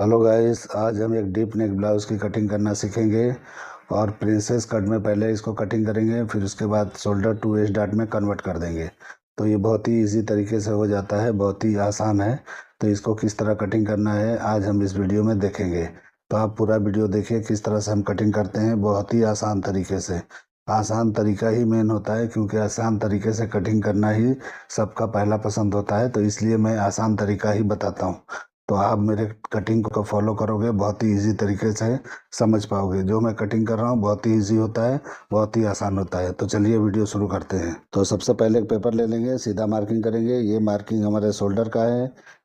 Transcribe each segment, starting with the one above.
Hello guys, आज हम एक डीप नेक ब्लाउज़ की कटिंग करना सीखेंगे। और प्रिंसेस कट में पहले इसको कटिंग करेंगे, फिर उसके बाद शोल्डर टू वेस्ट डार्ट में कन्वर्ट कर देंगे। तो ये बहुत ही इजी तरीके से हो जाता है, बहुत ही आसान है। तो इसको किस तरह कटिंग करना है आज हम इस वीडियो में देखेंगे। तो आप पूरा वीडियो देखिए किस तरह से हम कटिंग करते हैं, बहुत ही आसान तरीके से। आसान तरीका ही मेन होता है, क्योंकि आसान तरीके से कटिंग करना ही सबका पहला पसंद होता है। तो इसलिए मैं आसान तरीका ही बताता हूँ। तो आप मेरे कटिंग को फॉलो करोगे, बहुत ही इजी तरीके से समझ पाओगे। जो मैं कटिंग कर रहा हूँ बहुत ही इजी होता है, बहुत ही आसान होता है। तो चलिए वीडियो शुरू करते हैं। तो सबसे पहले एक पेपर ले लेंगे, सीधा मार्किंग करेंगे। ये मार्किंग हमारे शोल्डर का है,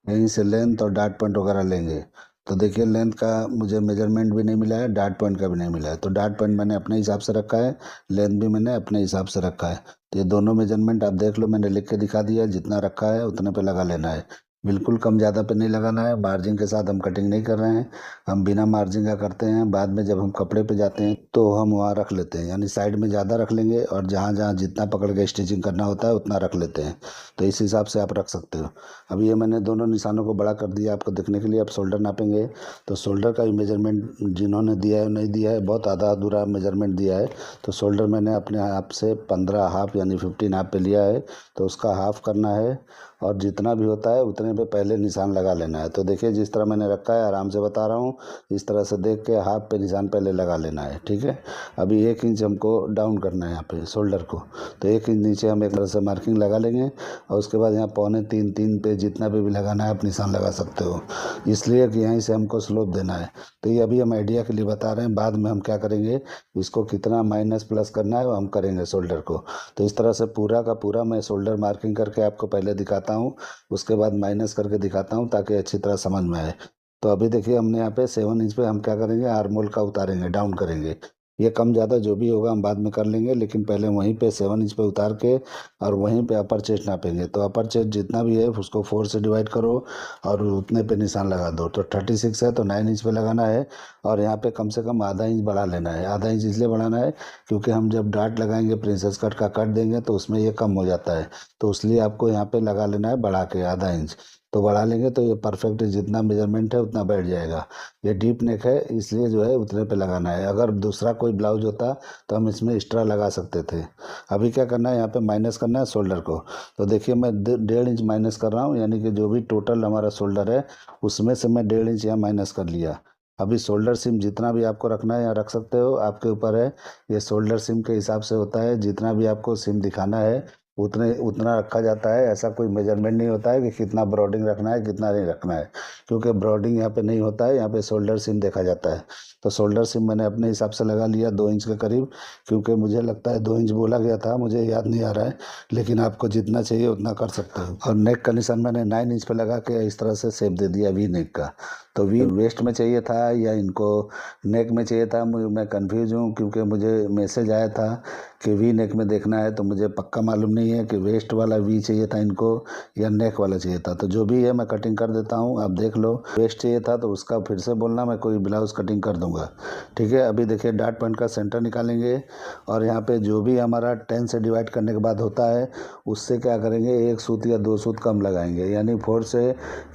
यहीं से लेंथ और डार्ट पॉइंट वगैरह लेंगे। तो देखिए लेंथ का मुझे मेजरमेंट भी नहीं मिला है, डार्ट पॉइंट का भी नहीं मिला है। तो डार्ट पॉइंट मैंने अपने हिसाब से रखा है, लेंथ भी मैंने अपने हिसाब से रखा है। तो ये दोनों मेजरमेंट आप देख लो, मैंने लिख के दिखा दिया। जितना रखा है उतने पे लगा लेना है, बिल्कुल कम ज़्यादा पे नहीं लगाना है। मार्जिन के साथ हम कटिंग नहीं कर रहे हैं, हम बिना मार्जिन का करते हैं। बाद में जब हम कपड़े पे जाते हैं तो हम वहाँ रख लेते हैं, यानी साइड में ज़्यादा रख लेंगे और जहाँ जहाँ जितना पकड़ के स्टिचिंग करना होता है उतना रख लेते हैं। तो इस हिसाब से आप रख सकते हो। अब ये मैंने दोनों निशानों को बड़ा कर दिया आपको देखने के लिए। अब शोल्डर नापेंगे। तो शोल्डर का भी मेजरमेंट जिन्होंने दिया है नहीं दिया है, बहुत आधा अधूरा मेजरमेंट दिया है। तो शोल्डर मैंने अपने आप से 15 हाफ यानी 15 हाफ पे लिया है। तो उसका हाफ करना है और जितना भी होता है उतने पे पहले निशान लगा लेना है। तो देखिए जिस तरह मैंने रखा है, आराम से बता रहा हूँ, इस तरह से देख के हाफ पे निशान पहले लगा लेना है। ठीक है। अभी 1 इंच हमको डाउन करना है यहाँ पे शोल्डर को। तो 1 इंच नीचे हम एक तरह से मार्किंग लगा लेंगे और उसके बाद यहाँ 2.25 3 पे जितना पे भी लगाना है आप निशान लगा सकते हो, इसलिए कि यहीं से हमको स्लोप देना है। तो ये अभी हम आइडिया के लिए बता रहे हैं, बाद में हम क्या करेंगे, इसको कितना माइनस प्लस करना है वो हम करेंगे शोल्डर को। तो इस तरह से पूरा का पूरा मैं शोल्डर मार्किंग करके आपको पहले दिखाता हूँ, उसके बाद माइनस करके दिखाता हूँ ताकि अच्छी तरह समझ में आए। तो अभी देखिए हमने यहाँ पे 7 इंच पे हम क्या करेंगे, आर्म होल का उतारेंगे, डाउन करेंगे। ये कम ज़्यादा जो भी होगा हम बाद में कर लेंगे, लेकिन पहले वहीं पे 7 इंच पे उतार के और वहीं पे अपर चेस्ट नापेंगे। तो अपर चेस्ट जितना भी है उसको 4 से डिवाइड करो और उतने पे निशान लगा दो। तो 36 है तो 9 इंच पे लगाना है और यहाँ पे कम से कम आधा इंच बढ़ा लेना है। आधा इंच इसलिए बढ़ाना है क्योंकि हम जब डार्ट लगाएंगे, प्रिंसेस कट का कट देंगे तो उसमें ये कम हो जाता है। तो इसलिए आपको यहाँ पे लगा लेना है बढ़ा के आधा इंच। तो बढ़ा लेंगे तो ये परफेक्ट जितना मेजरमेंट है उतना बैठ जाएगा। ये डीप नेक है इसलिए जो है उतने पे लगाना है। अगर दूसरा कोई ब्लाउज होता तो हम इसमें एक्स्ट्रा लगा सकते थे। अभी क्या करना है, यहाँ पे माइनस करना है शोल्डर को। तो देखिए मैं 1.5 इंच माइनस कर रहा हूँ, यानी कि जो भी टोटल हमारा शोल्डर है उसमें से मैं 1.5 इंच यहाँ माइनस कर लिया। अभी शोल्डर सिम जितना भी आपको रखना है यहाँ रख सकते हो, आपके ऊपर है। ये शोल्डर सिम के हिसाब से होता है, जितना भी आपको सिम दिखाना है उतने उतना रखा जाता है। ऐसा कोई मेजरमेंट नहीं होता है कि कितना ब्रॉडिंग रखना है कितना नहीं रखना है, क्योंकि ब्रॉडिंग यहाँ पे नहीं होता है, यहाँ पे शोल्डर सिम देखा जाता है। तो शोल्डर सिम मैंने अपने हिसाब से लगा लिया 2 इंच के करीब, क्योंकि मुझे लगता है 2 इंच बोला गया था, मुझे याद नहीं आ रहा है। लेकिन आपको जितना चाहिए उतना कर सकते हो। और नेक का निशान मैंने 9 इंच पे लगा के इस तरह से शेप दे दिया वी नेक का। तो वी वेस्ट में चाहिए था या इनको नेक में चाहिए था, मैं कंफ्यूज हूँ, क्योंकि मुझे मैसेज आया था कि वी नेक में देखना है। तो मुझे पक्का मालूम नहीं है कि वेस्ट वाला वी चाहिए था इनको या नेक वाला चाहिए था। तो जो भी है मैं कटिंग कर देता हूँ, आप देख लो। वेस्ट चाहिए था तो उसका फिर से बोलना, मैं कोई ब्लाउज कटिंग कर दूंगा। ठीक है। अभी देखिए डार्ट पॉइंट का सेंटर निकालेंगे और यहाँ पे जो भी हमारा 10 से डिवाइड करने के बाद होता है उससे क्या करेंगे, 1 सूत या 2 सूत कम लगाएंगे। यानी 4 से,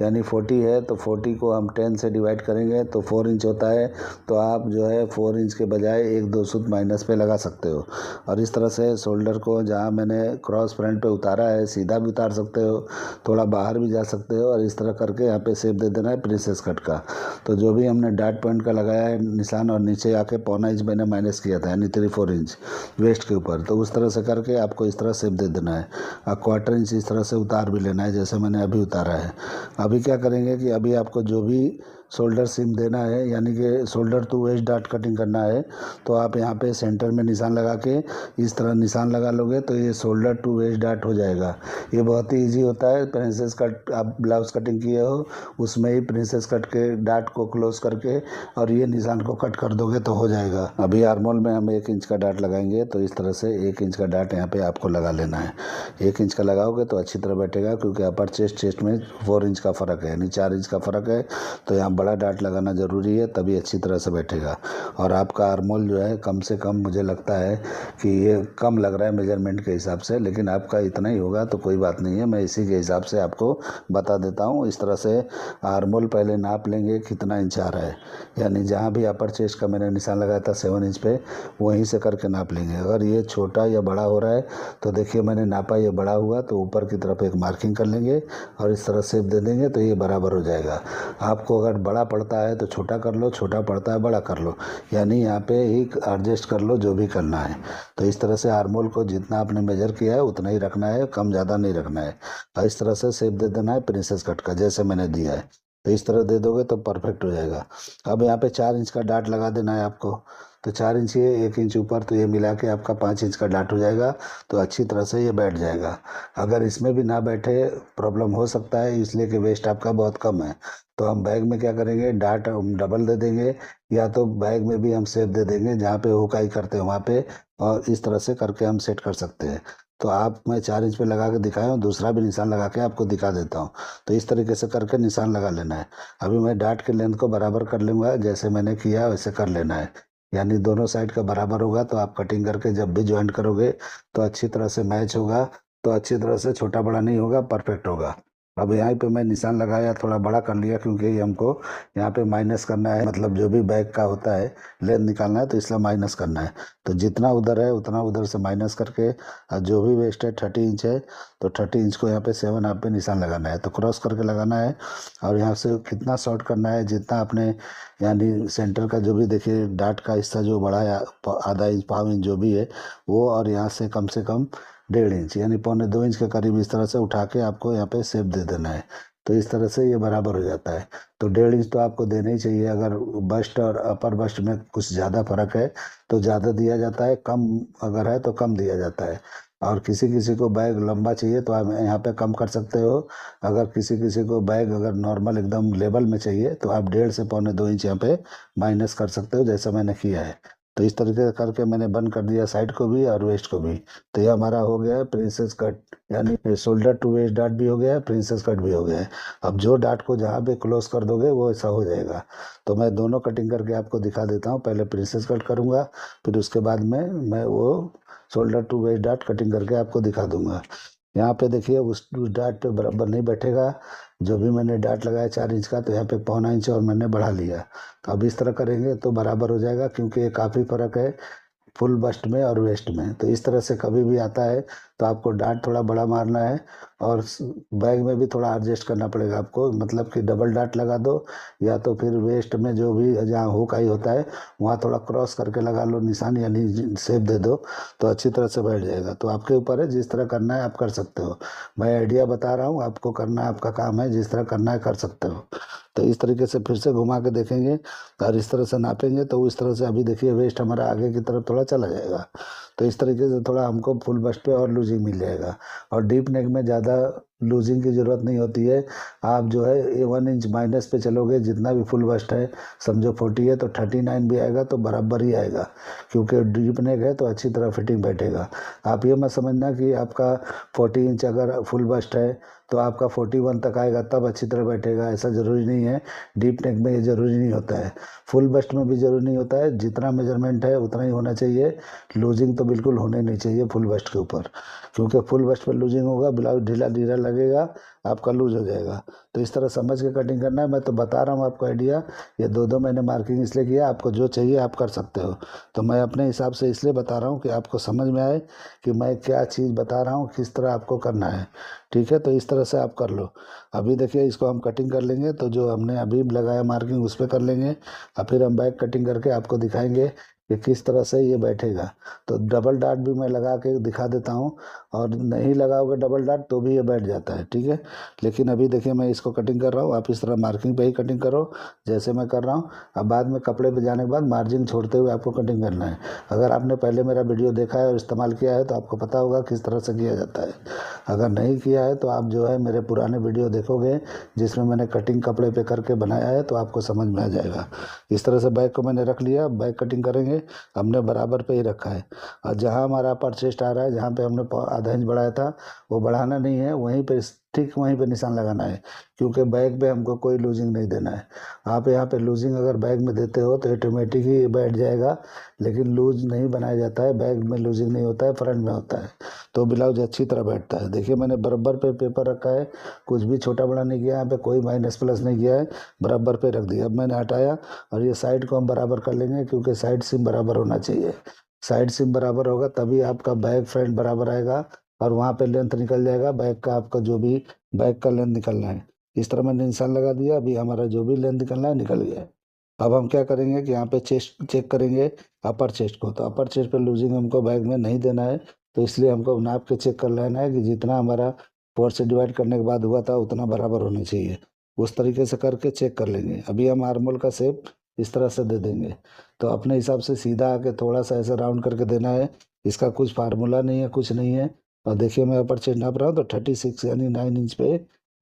यानी 40 है तो 40 को हम 10 से डिवाइड करेंगे तो 4 इंच होता है। तो आप जो है 4 इंच के बजाय 1-2 सूत माइनस पे लगा सकते हो। और इस तरह से शोल्डर को जहाँ मैंने क्रॉस फ्रंट पे उतारा है, सीधा भी उतार सकते हो, थोड़ा बाहर भी जा सकते हो, और इस तरह करके यहाँ पे शेप दे देना है प्रिंसेस कट का। तो जो भी हमने डार्ट पॉइंट का लगाया है निशान, और नीचे आके 1.25 इंच मैंने माइनस किया था, यानी 3-4 इंच वेस्ट के ऊपर। तो उस तरह से करके आपको इस तरह शेप दे देना है और 1/4 इंच इस तरह से उतार भी लेना है, जैसे मैंने अभी उतारा है। अभी क्या करेंगे कि अभी आपको जो भी शोल्डर सिम देना है, यानी कि shoulder to waist dart cutting करना है, तो आप यहाँ पे सेंटर में निशान लगा के इस तरह निशान लगा लोगे तो ये शोल्डर टू वेस्ट डार्ट हो जाएगा। ये बहुत ही इजी होता है। प्रिंसेस कट आप ब्लाउज कटिंग किए हो उसमें ही प्रिंसेस कट के डार्ट को क्लोज करके और ये निशान को कट कर दोगे तो हो जाएगा। अभी आर्मोल में हम 1 इंच का डार्ट लगाएंगे, तो इस तरह से 1 इंच का डार्ट यहाँ पे आपको लगा लेना है। 1 इंच का लगाओगे तो अच्छी तरह बैठेगा, क्योंकि अपर चेस्ट में 4 इंच का फ़र्क है, यानी 4 इंच का फ़र्क है। तो यहाँ बड़ा डाट लगाना ज़रूरी है, तभी अच्छी तरह से बैठेगा। और आपका आर्मोल जो है कम से कम मुझे लगता है कि ये कम लग रहा है मेजरमेंट के हिसाब से, लेकिन आपका इतना ही होगा तो कोई बात नहीं है, मैं इसी के हिसाब से आपको बता देता हूँ। इस तरह से आर्मोल पहले नाप लेंगे कितना इंच आ रहा है, यानी जहाँ भी अपर चेस्ट का मैंने निशान लगाया था 7 इंच पे, वहीं से करके नाप लेंगे। अगर ये छोटा या बड़ा हो रहा है तो देखिए मैंने नापा ये बड़ा हुआ तो ऊपर की तरफ एक मार्किंग कर लेंगे और इस तरह शेप दे देंगे तो ये बराबर हो जाएगा। आपको अगर बड़ा पड़ता है तो छोटा कर लो, छोटा पड़ता है बड़ा कर लो, यानी यहाँ पे ही एडजस्ट कर लो जो भी करना है। तो इस तरह से आर्मोल को जितना आपने मेजर किया है उतना ही रखना है, कम ज़्यादा नहीं रखना है। और इस तरह से शेप दे देना है प्रिंसेस कट का, जैसे मैंने दिया है। तो इस तरह दे दोगे तो परफेक्ट हो जाएगा। अब यहाँ पे 4 इंच का डाट लगा देना है आपको। तो 4 इंच ये 1 इंच ऊपर, तो ये मिला के आपका 5 इंच का डाट हो जाएगा। तो अच्छी तरह से ये बैठ जाएगा। अगर इसमें भी ना बैठे प्रॉब्लम हो सकता है, इसलिए कि वेस्ट आपका बहुत कम है, तो हम बैग में क्या करेंगे, डाट हम डबल दे देंगे, या तो बैग में भी हम शेप दे देंगे जहाँ पे हुकाई करते हैं वहाँ पे, और इस तरह से करके हम सेट कर सकते हैं। तो आप मैं 4 इंच पे लगा के दिखाया हूँ, दूसरा भी निशान लगा के आपको दिखा देता हूँ। तो इस तरीके से करके निशान लगा लेना है। अभी मैं डाट के लेंथ को बराबर कर लूँगा, जैसे मैंने किया वैसे कर लेना है, यानी दोनों साइड का बराबर होगा। तो आप कटिंग करके जब भी ज्वाइंट करोगे तो अच्छी तरह से मैच होगा, तो अच्छी तरह से छोटा बड़ा नहीं होगा, परफेक्ट होगा। अब यहाँ पे मैं निशान लगाया, थोड़ा बड़ा कर लिया क्योंकि ये हमको यहाँ पे माइनस करना है, मतलब जो भी बैग का होता है लेंथ निकालना है तो इसलिए माइनस करना है। तो जितना उधर है उतना उधर से माइनस करके, और जो भी वेस्ट है 30 इंच है तो 30 इंच को यहाँ पे 7 आप पे निशान लगाना है, तो क्रॉस करके लगाना है। और यहाँ से कितना शॉर्ट करना है, जितना आपने यानी सेंटर का जो भी देखिए डाट का हिस्सा जो बड़ा है, आधा इंच पाव इंच जो भी है वो, और यहाँ से कम 1.5 इंच यानी 1.25 इंच के करीब इस तरह से उठा के आपको यहाँ पे शेप दे देना है। तो इस तरह से ये बराबर हो जाता है। तो 1.5 इंच तो आपको देना ही चाहिए। अगर बस्ट और अपर बस्ट में कुछ ज़्यादा फर्क है तो ज़्यादा दिया जाता है, कम अगर है तो कम दिया जाता है। और किसी किसी को बैग लंबा चाहिए तो आप यहाँ पे कम कर सकते हो। अगर किसी किसी को बैग अगर नॉर्मल एकदम लेवल में चाहिए तो आप 1.5 से 1.25 इंच यहाँ पे माइनस कर सकते हो, जैसा मैंने किया है। तो इस तरीके से करके मैंने बंद कर दिया साइड को भी और वेस्ट को भी। तो ये हमारा हो गया है प्रिंसेस कट, यानी शोल्डर टू वेस्ट डाट भी हो गया है, प्रिंसेस कट भी हो गया है। अब जो डाट को जहाँ पे क्लोज कर दोगे वो ऐसा हो जाएगा। तो मैं दोनों कटिंग करके आपको दिखा देता हूँ। पहले प्रिंसेस कट करूँगा, फिर उसके बाद में मैं वो शोल्डर टू वेस्ट डाट कटिंग करके आपको दिखा दूंगा। यहाँ पे देखिए उस डाट पे बराबर नहीं बैठेगा। जो भी मैंने डाट लगाया 4 इंच का, तो यहाँ पे 1.25 इंच और मैंने बढ़ा लिया। तो अब इस तरह करेंगे तो बराबर हो जाएगा, क्योंकि ये काफ़ी फ़र्क है फुल बस्ट में और वेस्ट में। तो इस तरह से कभी भी आता है तो आपको डाट थोड़ा बड़ा मारना है, और बैग में भी थोड़ा एडजस्ट करना पड़ेगा आपको, मतलब कि डबल डाट लगा दो, या तो फिर वेस्ट में जो भी जहाँ हुक आई होता है वहाँ थोड़ा क्रॉस करके लगा लो निशान, यानी शेप दे दो, तो अच्छी तरह से बैठ जाएगा। तो आपके ऊपर है, जिस तरह करना है आप कर सकते हो। मैं आइडिया बता रहा हूँ, आपको करना है, आपका काम है, जिस तरह करना है कर सकते हो। तो इस तरीके से फिर से घुमा के देखेंगे और इस तरह से नापेंगे तो इस तरह से अभी देखिए वेस्ट हमारा आगे की तरफ थोड़ा चला जाएगा। तो इस तरीके से थोड़ा हमको फुल बस्ट पे और लूजिंग मिल जाएगा। और डीप नेक में ज़्यादा लूजिंग की ज़रूरत नहीं होती है। आप जो है 1 इंच माइनस पे चलोगे, जितना भी फुल बस्ट है समझो 40 है तो 39 भी आएगा तो बराबर ही आएगा, क्योंकि डीप नेक है तो अच्छी तरह फिटिंग बैठेगा। आप ये मत समझना कि आपका 40 इंच अगर फुल बस्ट है तो आपका 41 तक आएगा तब अच्छी तरह बैठेगा, ऐसा ज़रूरी नहीं है। डीप नेक में ये ज़रूरी नहीं होता है, फुल बस्ट में भी ज़रूरी नहीं होता है। जितना मेजरमेंट है उतना ही होना चाहिए। लूजिंग तो बिल्कुल होने नहीं चाहिए फुल बस्ट के ऊपर, क्योंकि फुल बस्ट पर लूजिंग होगा, ब्लाउज ढीला ढीला लगेगा, आपका लूज हो जाएगा। तो इस तरह समझ के कटिंग करना है। मैं तो बता रहा हूँ आपको आइडिया। ये दो मैंने मार्किंग इसलिए किया, आपको जो चाहिए आप कर सकते हो। तो मैं अपने हिसाब से इसलिए बता रहा हूँ कि आपको समझ में आए कि मैं क्या चीज़ बता रहा हूँ, किस तरह आपको करना है। ठीक है, तो इस तरह से आप कर लो। अभी देखिए इसको हम कटिंग कर लेंगे, तो जो हमने अभी लगाया मार्किंग उस पर कर लेंगे, और फिर हम बैक कटिंग करके आपको दिखाएंगे कि किस तरह से ये बैठेगा। तो डबल डाट भी मैं लगा के दिखा देता हूँ, और नहीं लगाओगे डबल डाट तो भी ये बैठ जाता है। ठीक है, लेकिन अभी देखिए मैं इसको कटिंग कर रहा हूँ, आप इस तरह मार्किंग पे ही कटिंग करो जैसे मैं कर रहा हूँ। अब बाद में कपड़े पे जाने के बाद मार्जिन छोड़ते हुए आपको कटिंग करना है। अगर आपने पहले मेरा वीडियो देखा है और इस्तेमाल किया है तो आपको पता होगा किस तरह से किया जाता है। अगर नहीं किया है तो आप जो है मेरे पुराने वीडियो देखोगे जिसमें मैंने कटिंग कपड़े पे करके बनाया है, तो आपको समझ में आ जाएगा। इस तरह से बैक को मैंने रख लिया, बैक कटिंग करेंगे, हमने बराबर पे ही रखा है। और जहाँ हमारा अपर चेस्ट आ रहा है, जहाँ पे हमने आधा इंच बढ़ाया था वो बढ़ाना नहीं है, वहीं पे ठीक वहीं पे निशान लगाना है, क्योंकि बैग पे हमको कोई लूजिंग नहीं देना है। आप यहाँ पे लूजिंग अगर बैग में देते हो तो ऑटोमेटिक ही बैठ जाएगा, लेकिन लूज नहीं बनाया जाता है, बैग में लूजिंग नहीं होता है, फ्रंट में होता है, तो ब्लाउज अच्छी तरह बैठता है। देखिए मैंने बराबर पे पेपर रखा है, कुछ भी छोटा बड़ा नहीं किया, यहाँ पे कोई माइनस प्लस नहीं किया है, बराबर पे रख दिया। अब मैंने हटाया और ये साइड को हम बराबर कर लेंगे, क्योंकि साइड सिम बराबर होना चाहिए। साइड सिम बराबर होगा तभी आपका बैक फ्रंट बराबर आएगा और वहाँ पे लेंथ निकल जाएगा बैक का, आपका जो भी बैक का लेंथ निकलना है। इस तरह मैंने निशान लगा दिया, अभी हमारा जो भी लेंथ निकलना है निकल गया है। अब हम क्या करेंगे कि यहाँ पे चेस्ट चेक करेंगे, अपर चेस्ट को। तो अपर चेस्ट पे लूजिंग हमको बैग में नहीं देना है, तो इसलिए हमको नाप के चेक कर लेना है कि जितना हमारा 4 से डिवाइड करने के बाद हुआ था उतना बराबर होना चाहिए। उस तरीके से करके चेक कर लेंगे। अभी हम आर्मोल का शेप इस तरह से दे देंगे, तो अपने हिसाब से सीधा आके थोड़ा सा ऐसा राउंड करके देना है। इसका कुछ फार्मूला नहीं है, कुछ नहीं है। और देखिए मैं अपर चेस्ट नाप रहा हूँ तो 36 यानी 9 इंच पे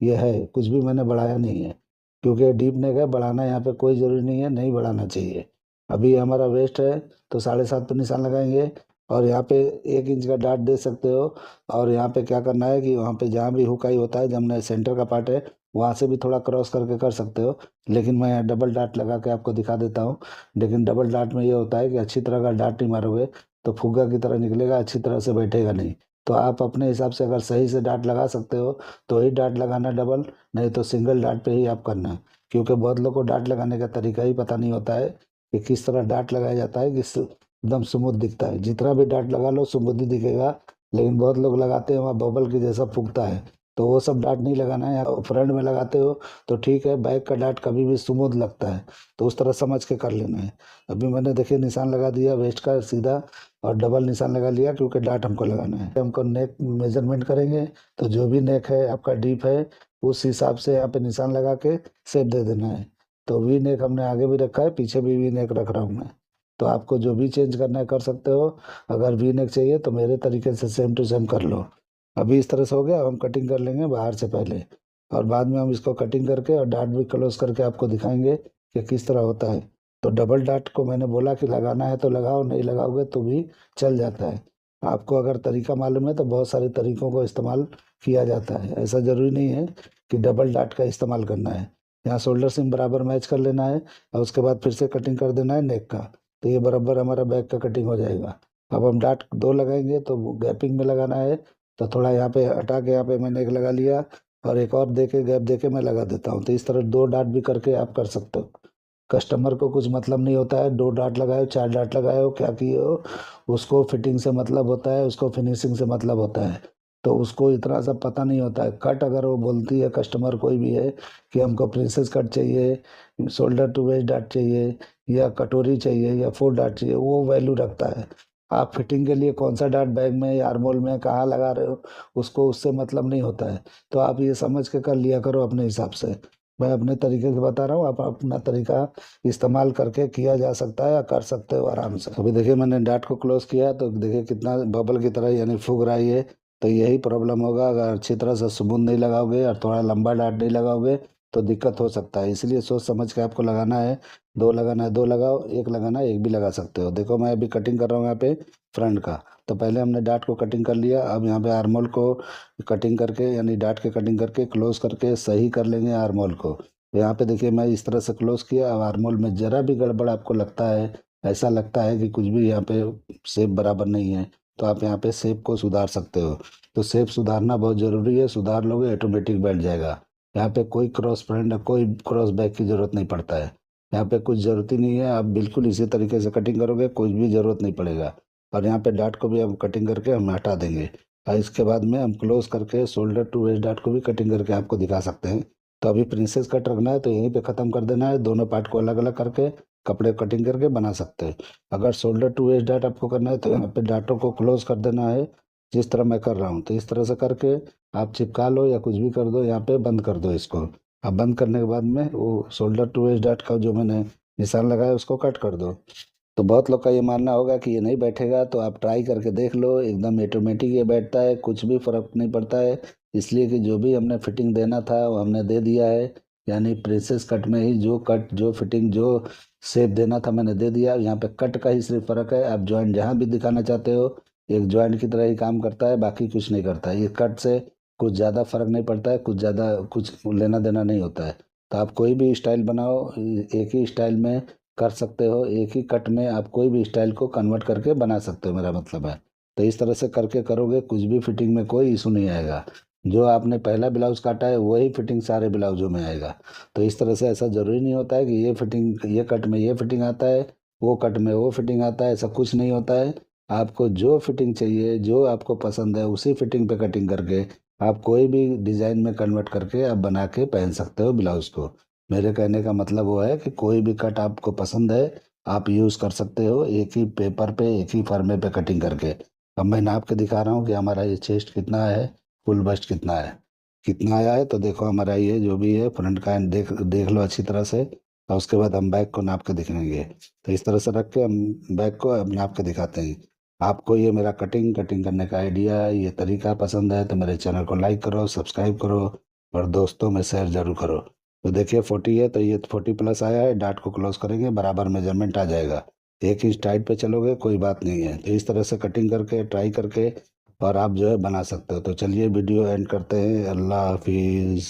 ये है, कुछ भी मैंने बढ़ाया नहीं है, क्योंकि डीप नेक है, बढ़ाना यहाँ पे कोई ज़रूरी नहीं है, नहीं बढ़ाना चाहिए। अभी हमारा वेस्ट है तो 7.5 पे निशान लगाएंगे और यहाँ पे 1 इंच का डाट दे सकते हो। और यहाँ पे क्या करना है कि वहाँ पे जहाँ भी हुकाई होता है, जब हमने सेंटर का पार्ट है वहाँ से भी थोड़ा क्रॉस करके कर सकते हो, लेकिन मैं यहाँ डबल डाट लगा के आपको दिखा देता हूँ। लेकिन डबल डाट में ये होता है कि अच्छी तरह का डाट नहीं मारोगे तो फुग्गा की तरह निकलेगा, अच्छी तरह से बैठेगा नहीं। तो आप अपने हिसाब से अगर सही से डाट लगा सकते हो तो ही डाट लगाना डबल, नहीं तो सिंगल डाट पे ही आप करना। क्योंकि बहुत लोग को डाट लगाने का तरीका ही पता नहीं होता है कि किस तरह डाट लगाया जाता है कि एकदम स्मूथ दिखता है। जितना भी डाट लगा लो स्मूथ ही दिखेगा, लेकिन बहुत लोग लगाते हैं वहाँ बबल की जैसा फूकता है, तो वो सब डाट नहीं लगाना है। फ्रंट में लगाते हो तो ठीक है, बैक का डाट कभी भी स्मूथ लगता है, तो उस तरह समझ के कर लेना है। अभी मैंने देखिए निशान लगा दिया वेस्ट का सीधा, और डबल निशान लगा लिया क्योंकि डाट हमको लगाना है। हमको नेक मेजरमेंट करेंगे तो जो भी नेक है आपका डीप है उस हिसाब से यहाँ पे निशान लगा के शेप दे देना है। तो वी नेक हमने आगे भी रखा है, पीछे भी वी नेक रख रहा हूँ मैं, तो आपको जो भी चेंज करना है कर सकते हो। अगर वी नेक चाहिए तो मेरे तरीके से सेम टू सेम कर लो। अभी इस तरह से हो गया, हम कटिंग कर लेंगे बाहर से पहले, और बाद में हम इसको कटिंग करके और डाट भी क्लोज करके आपको दिखाएंगे कि किस तरह होता है। तो डबल डाट को मैंने बोला कि लगाना है तो लगाओ, नहीं लगाओगे तो भी चल जाता है। आपको अगर तरीका मालूम है तो बहुत सारे तरीकों को इस्तेमाल किया जाता है, ऐसा ज़रूरी नहीं है कि डबल डाट का इस्तेमाल करना है। यहाँ शोल्डर सिम बराबर मैच कर लेना है और उसके बाद फिर से कटिंग कर देना है नेक का, तो ये बराबर हमारा बैक का कटिंग हो जाएगा। अब हम डाट 2 लगाएंगे तो गैपिंग में लगाना है, तो थोड़ा यहाँ पे हटा के यहाँ पे मैंने एक लगा लिया और एक और दे के गैप दे के मैं लगा देता हूँ। तो इस तरह 2 डाट भी करके आप कर सकते हो। कस्टमर को कुछ मतलब नहीं होता है 2 डाट लगाए हो 4 डाट लगाए हो क्या किए हो, उसको फिटिंग से मतलब होता है, उसको फिनिशिंग से मतलब होता है। तो उसको इतना सब पता नहीं होता है। कट अगर वो बोलती है कस्टमर कोई भी है कि हमको प्रिंसेस कट चाहिए, शोल्डर टू वेस्ट डाट चाहिए, या कटोरी चाहिए, या 4 डाट चाहिए, वो वैल्यू रखता है। आप फिटिंग के लिए कौन सा डाट बैग में या आर्मोल में कहाँ लगा रहे हो उसको उससे मतलब नहीं होता है। तो आप ये समझ के कर लिया करो अपने हिसाब से। मैं अपने तरीके से बता रहा हूँ, आप अपना तरीका इस्तेमाल करके किया जा सकता है या कर सकते हो आराम से। अभी देखिए मैंने डाट को क्लोज किया तो देखिए कितना बबल की तरह यानी फूक रहा है ये। तो यही प्रॉब्लम होगा, अगर अच्छी तरह से सुबुन नहीं लगाओगे और थोड़ा लंबा डाट नहीं लगाओगे तो दिक्कत हो सकता है। इसलिए सोच समझ के आपको लगाना है। 2 लगाना है 2 लगाओ, 1 लगाना है 1 भी लगा सकते हो। देखो मैं अभी कटिंग कर रहा हूँ यहाँ पे फ्रंट का, तो पहले हमने डाट को कटिंग कर लिया। अब यहाँ पे आर्मोल को कटिंग करके यानी डाट के कटिंग करके क्लोज करके सही कर लेंगे आर्मोल को। तो यहाँ पे देखिए मैं इस तरह से क्लोज किया। अब आर्मोल में जरा भी गड़बड़ आपको लगता है, ऐसा लगता है कि कुछ भी यहाँ पे शेप बराबर नहीं है, तो आप यहाँ पे शेप को सुधार सकते हो। तो शेप सुधारना बहुत ज़रूरी है, सुधार लोगे ऑटोमेटिक बैठ जाएगा। यहाँ पे कोई क्रॉस फ्रंट या कोई क्रॉस बैक की ज़रूरत नहीं पड़ता है। यहाँ पे कुछ ज़रूरत ही नहीं है, आप बिल्कुल इसी तरीके से कटिंग करोगे कुछ भी ज़रूरत नहीं पड़ेगा। और यहाँ पे डाट को भी हम कटिंग करके हम हटा देंगे, और इसके बाद में हम क्लोज करके शोल्डर टू वेस्ट डाट को भी कटिंग करके आपको दिखा सकते हैं। तो अभी प्रिंसेस कट रखना है तो यहीं पे ख़त्म कर देना है, दोनों पार्ट को अलग अलग करके कपड़े कटिंग करके बना सकते हैं। अगर शोल्डर टू वेस्ट डाट आपको करना है तो यहाँ पे डाटों को क्लोज कर देना है, जिस तरह मैं कर रहा हूँ। तो इस तरह से करके आप चिपका लो या कुछ भी कर दो, यहाँ पे बंद कर दो इसको। अब बंद करने के बाद में वो शोल्डर टू वेस्ट डाट का जो मैंने निशान लगाया उसको कट कर दो। तो बहुत लोग का ये मानना होगा कि ये नहीं बैठेगा, तो आप ट्राई करके देख लो, एकदम ऑटोमेटिक ये बैठता है, कुछ भी फर्क नहीं पड़ता है। इसलिए कि जो भी हमने फिटिंग देना था वो हमने दे दिया है, यानी प्रिंसेस कट में ही जो कट जो फिटिंग जो शेप देना था मैंने दे दिया। यहाँ पे कट का ही सिर्फ फ़र्क है, आप जॉइंट जहाँ भी दिखाना चाहते हो एक जॉइंट की तरह ही काम करता है, बाकी कुछ नहीं करता है। ये कट से कुछ ज़्यादा फर्क नहीं पड़ता है, कुछ ज़्यादा कुछ लेना देना नहीं होता है। तो आप कोई भी स्टाइल बनाओ, एक ही स्टाइल में कर सकते हो, एक ही कट में आप कोई भी स्टाइल को कन्वर्ट करके बना सकते हो, मेरा मतलब है। तो इस तरह से करके करोगे, कुछ भी फिटिंग में कोई इशू नहीं आएगा। जो आपने पहला ब्लाउज काटा है वही फिटिंग सारे ब्लाउजों में आएगा। तो इस तरह से ऐसा ज़रूरी नहीं होता है कि ये फिटिंग, ये कट में ये फिटिंग आता है, वो कट में वो फिटिंग आता है, ऐसा कुछ नहीं होता है। आपको जो फिटिंग चाहिए, जो आपको पसंद है, उसी फिटिंग पे कटिंग करके आप कोई भी डिज़ाइन में कन्वर्ट करके आप बना के पहन सकते हो ब्लाउज को। मेरे कहने का मतलब वो है कि कोई भी कट आपको पसंद है, आप यूज़ कर सकते हो, एक ही पेपर पे, एक ही फर्मे पे कटिंग करके। अब मैं नाप के दिखा रहा हूँ कि हमारा ये चेस्ट कितना है, फुल बस्ट कितना है, कितना आया है। तो देखो हमारा ये जो भी है फ्रंट का एंड देख देख लो अच्छी तरह से। और उसके बाद हम बैक को नाप के दिखाएंगे। तो इस तरह से रख के हम बैक को अब नाप के दिखाते हैं। आपको ये मेरा कटिंग करने का आइडिया, ये तरीका पसंद है तो मेरे चैनल को लाइक करो, सब्सक्राइब करो और दोस्तों में शेयर जरूर करो। तो देखिए 40 है तो ये 40 प्लस आया है, डाट को क्लोज करेंगे, बराबर मेजरमेंट आ जाएगा। एक इंच टाइट पे चलोगे कोई बात नहीं है। तो इस तरह से कटिंग करके ट्राई करके और आप जो है बना सकते हो। तो चलिए वीडियो एंड करते हैं। अल्लाह हाफिज़।